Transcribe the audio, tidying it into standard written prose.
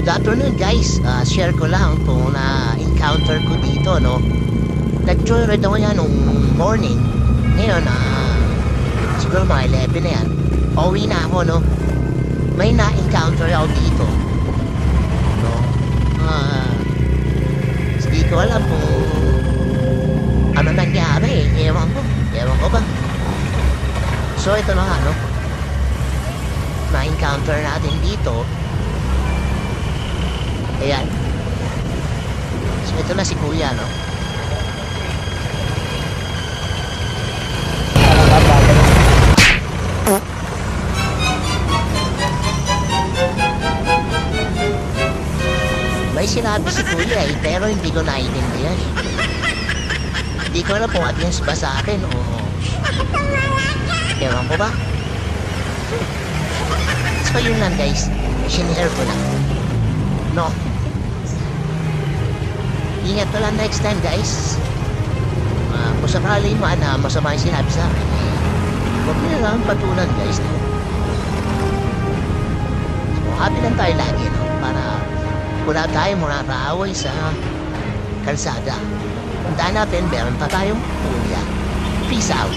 Good afternoon guys, share ko lang kung na-encounter ko dito, no. Nag-joyride ako yan nung morning. Ngayon, siguro mga 11 na yan. Pauwi na ako, no. May na-encounter ako dito, no. Hindi ko alam kung ano nangyari, ewan ko ba. So ito na nga, no. Na-encounter natin dito. Ayan. So ito na si kuya, no. May sinabi si kuya pero hindi ko naiintindihan. Hindi ko alam kung against ba sa akin o ewan ko ba. So yun lang guys, sinare ko lang, no. Ingat ko lang next time guys. Kung sakali man masama yung sinabi sa akin, huwag nyo na lang patulan guys, no? So happy lang tayo lagi, no? Para wala tayong mga kaaway sa kalsada. Tandaan natin, meron pa tayong kuya. Peace out.